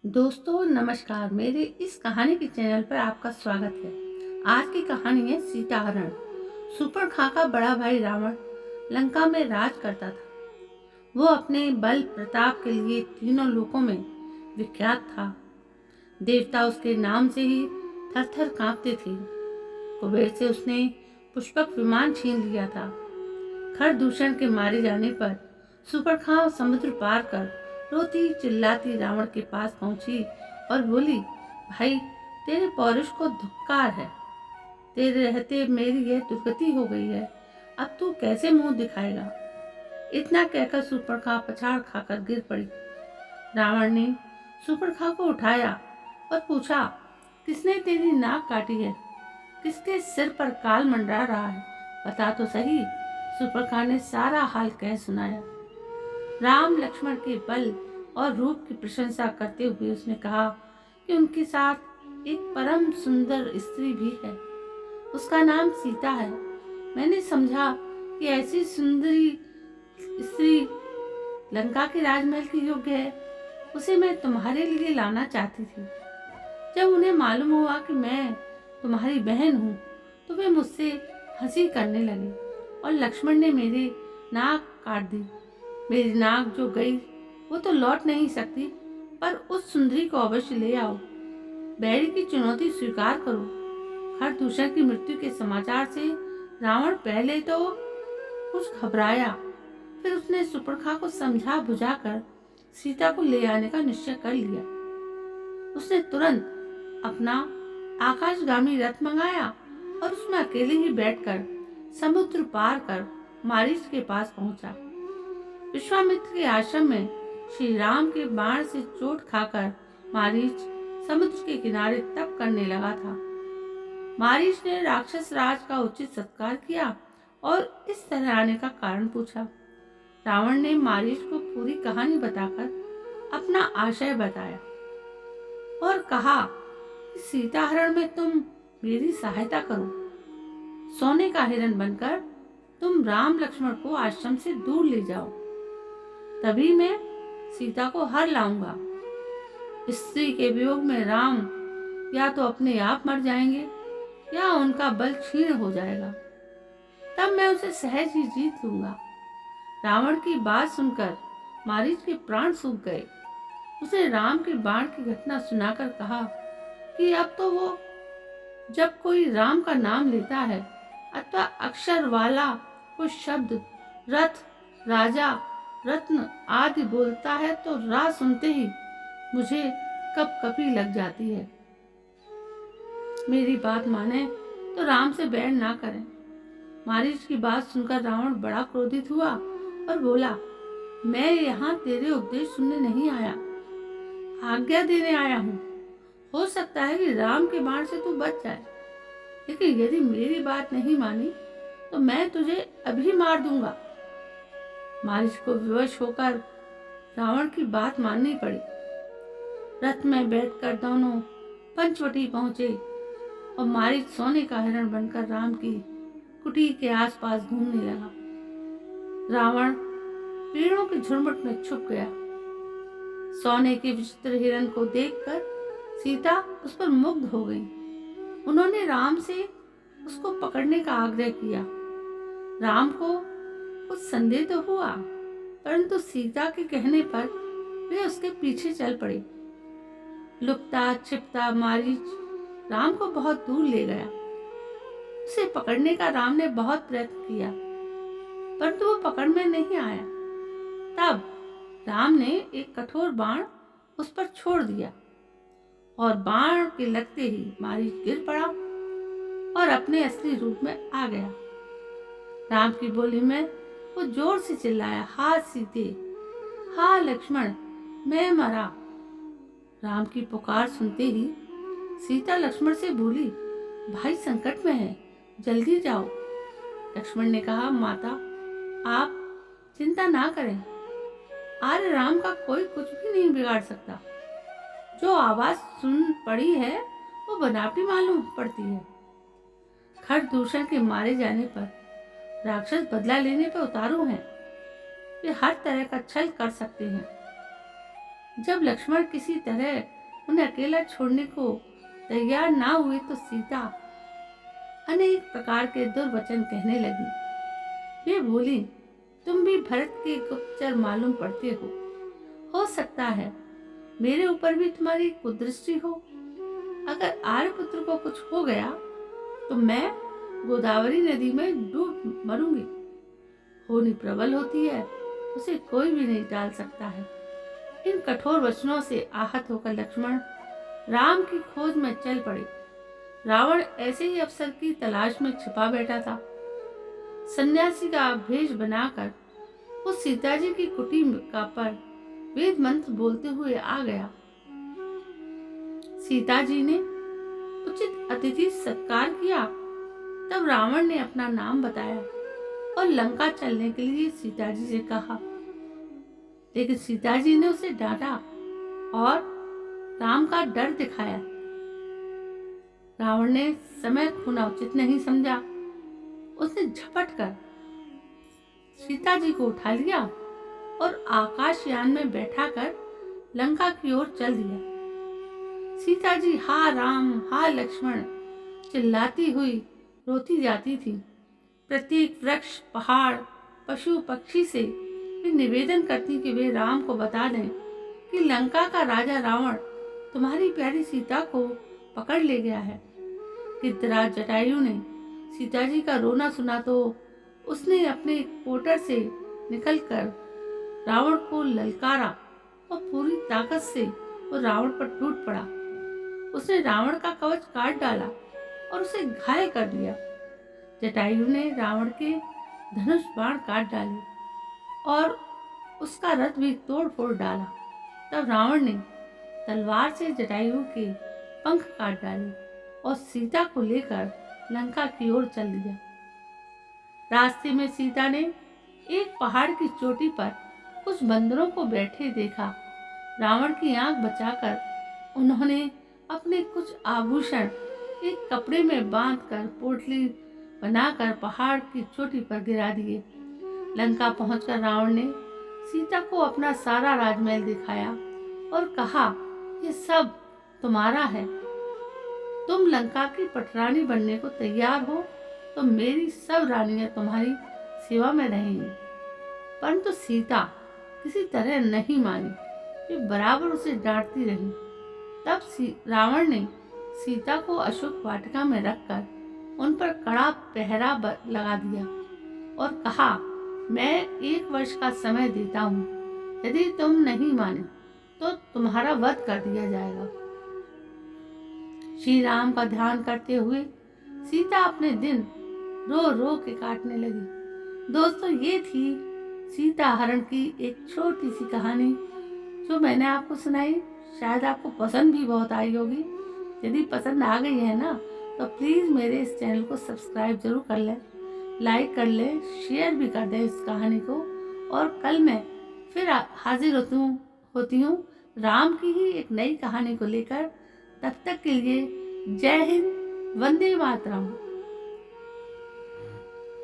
दोस्तों नमस्कार। मेरे इस कहानी के चैनल पर आपका स्वागत है। आज की कहानी है सीताहरण। शूर्पणखा का बड़ा भाई रावण लंका में राज करता था। वो अपने बल प्रताप के लिए तीनों लोकों में विख्यात था। देवता उसके नाम से ही थर थर कांपते थे। कुबेर से उसने पुष्पक विमान छीन लिया था। खरदूषण के मारे जाने पर शूर्पणखा समुद्र पार कर रोती चिल्लाती रावण के पास पहुंची और बोली, भाई तेरे पौरुष को धिक्कार है। तेरे रहते मेरी यह दुर्गति हो गई है। अब तू कैसे मुंह दिखाएगा। इतना कहकर शूर्पणखा पछाड़ खाकर गिर पड़ी। रावण ने शूर्पणखा को उठाया और पूछा, किसने तेरी नाक काटी है? किसके सिर पर काल मंडरा रहा है? बता तो सही। शूर्पणखा ने सारा हाल कह सुनाया। राम लक्ष्मण के बल और रूप की प्रशंसा करते हुए उसने कहा कि उनके साथ एक परम सुंदर स्त्री भी है। उसका नाम सीता है। मैंने समझा कि ऐसी सुंदरी स्त्री लंका के राजमहल की योग्य है। उसे मैं तुम्हारे लिए लाना चाहती थी। जब उन्हें मालूम हुआ कि मैं तुम्हारी बहन हूँ तो वे मुझसे हंसी करने लगे और लक्ष्मण ने मेरी नाक काट दी। मेरी नाक जो गई वो तो लौट नहीं सकती, पर उस सुंदरी को अवश्य ले आओ। बैरी की चुनौती स्वीकार करो। खरदूषण की मृत्यु के समाचार से रावण पहले तो कुछ घबराया, फिर उसने शूर्पणखा को समझा बुझाकर सीता को ले आने का निश्चय कर लिया। उसने तुरंत अपना आकाशगामी रथ मंगाया और उसमें अकेले ही बैठकर समुद्र पार कर मारीच के पास पहुंचा। विश्वामित्र के आश्रम में श्री राम के बाण से चोट खाकर मारीच समुद्र के किनारे तप करने लगा था। मारीच ने राक्षस राज का उचित सत्कार किया और इस तरह आने का कारण पूछा। रावण ने मारीच को पूरी कहानी बताकर अपना आशय बताया और कहा कि सीताहरण में तुम मेरी सहायता करो। सोने का हिरण बनकर तुम राम लक्ष्मण को आश्रम से दूर ले जाओ, तभी मैं सीता को हर लाऊंगा। स्त्री के वियोग में राम या तो अपने आप मर जाएंगे या उनका बल क्षीण हो जाएगा। तब मैं उसे सहज ही जीत लूंगा। रावण की बात सुनकर मारीच के प्राण सूख गए। उसने राम के बाण की घटना सुनाकर कहा कि अब तो वो जब कोई राम का नाम लेता है अथवा अक्षर वाला कोई शब्द रथ, राजा, रत्न आदि बोलता है तो राह सुनते ही मुझे कपकपी लग जाती है। मेरी बात माने तो राम से बैर ना करें। मारीच की बात सुनकर रावण बड़ा क्रोधित हुआ और बोला, मैं यहाँ तेरे उपदेश सुनने नहीं आया, आज्ञा देने आया हूँ। हो सकता है कि राम के बाण से तू बच जाए, लेकिन यदि मेरी बात नहीं मानी तो मैं तुझे अभी मार दूंगा। मारीच को विवश होकर रावण की बात माननी पड़ी। रथ में बैठकर दोनों पंचवटी पहुंचे और मारीच सोने का हिरण बनकर राम की कुटी के आसपास घूमने लगा। रावण पेड़ों के झुरमुट में छुप गया। सोने के विचित्र हिरण को देखकर सीता उस पर मुग्ध हो गई। उन्होंने राम से उसको पकड़ने का आग्रह किया। राम को कुछ संदेह तो हुआ, परंतु सीता के कहने पर वे उसके पीछे चल पड़े। लुकता छिपता मारीच राम को बहुत दूर ले गया। उसे पकड़ने का राम ने बहुत प्रयत्न किया, परंतु वो पकड़ में नहीं आया। तब राम ने एक कठोर बाण उस पर छोड़ दिया और बाण के लगते ही मारीच गिर पड़ा और अपने असली रूप में आ गया। राम की बोली में वो जोर से चिल्लाया, हा सीते, हा लक्ष्मण, मैं मरा। राम की पुकार सुनते ही सीता लक्ष्मण से बोली, भाई संकट में है, जल्दी जाओ। लक्ष्मण ने कहा, माता आप चिंता ना करें। आर्य राम का कोई कुछ भी नहीं बिगाड़ सकता। जो आवाज सुन पड़ी है वो बनावटी मालूम पड़ती है। खरदूषण के मारे जाने पर राक्षस बदला लेने पर उतारू हैं। वे हर तरह का छल कर सकते हैं। जब लक्ष्मण किसी तरह उन्हें अकेला छोड़ने को तैयार ना हुए तो सीता अनेक प्रकार के दुर्वचन कहने लगी। वे बोली, तुम भी भरत के गुप्तचर मालूम पड़ते हो सकता है मेरे ऊपर भी तुम्हारी कुदृष्टि हो। अगर आर्यपुत्र को कुछ हो गया तो मैं गोदावरी नदी में डूब मरूंगी। होनी प्रबल होती है, उसे कोई भी नहीं टाल सकता है। इन कठोर वचनों से आहत होकर लक्ष्मण राम की खोज में चल पड़े। रावण ऐसे ही अवसर की तलाश में छिपा बैठा था। सन्यासी का भेष बनाकर वो सीता जी की कुटी का पर वेद मंत्र बोलते हुए आ गया। सीता जी ने उचित अतिथि सत्कार किया। तब रावण ने अपना नाम बताया और लंका चलने के लिए सीता जी से कहा, लेकिन सीता जी ने उसे डांटा और राम का डर दिखाया। रावण ने समय खोना उचित नहीं समझा। उसने झपट कर सीता जी को उठा लिया और आकाशयान में बैठाकर लंका की ओर चल दिया। सीता जी हा राम हा लक्ष्मण चिल्लाती हुई रोती जाती थी। प्रत्येक वृक्ष, पहाड़, पशु पक्षी से वे निवेदन करती कि वे राम को बता दें कि लंका का राजा रावण तुम्हारी प्यारी सीता को पकड़ ले गया है। गिद्धराज जटायु ने सीता जी का रोना सुना तो उसने अपने पोटर से निकलकर रावण को ललकारा और पूरी ताकत से वो रावण पर टूट पड़ा। उसने रावण का कवच काट डाला और उसे घायल कर दिया। जटायु ने रावण के धनुष बाण काट डाले और उसका रथ भी तोड़ फोड़ डाला। तब रावण ने तलवार से जटायु के पंख काट डाले और सीता को लेकर लंका की ओर चल दिया। रास्ते में सीता ने एक पहाड़ की चोटी पर कुछ बंदरों को बैठे देखा। रावण की आंख बचाकर उन्होंने अपने कुछ आभूषण एक कपड़े में बांधकर पोटली बनाकर पहाड़ की चोटी पर गिरा दिए। लंका पहुंचकर रावण ने सीता को अपना सारा राजमहल दिखाया और कहा, ये सब तुम्हारा है। तुम लंका की पटरानी बनने को तैयार हो तो मेरी सब रानियां तुम्हारी सेवा में रहेंगी। परंतु सीता किसी तरह नहीं मानी। वे बराबर उसे डांटती रही। तब रावण ने सीता को अशोक वाटिका में रखकर उन पर कड़ा पहरा लगा दिया और कहा, मैं 1 वर्ष का समय देता हूँ। यदि तुम नहीं माने तो तुम्हारा वध कर दिया जाएगा। श्री राम का ध्यान करते हुए सीता अपने दिन रो रो के काटने लगी। दोस्तों, ये थी सीता हरण की एक छोटी सी कहानी जो मैंने आपको सुनाई। शायद आपको पसंद भी बहुत आई होगी। यदि पसंद आ गई है ना तो प्लीज़ मेरे इस चैनल को सब्सक्राइब जरूर कर लें, लाइक कर लें, शेयर भी कर दें इस कहानी को। और कल मैं फिर हाजिर होती हूँ राम की ही एक नई कहानी को लेकर। तब तक के लिए जय हिंद, वंदे मातरम।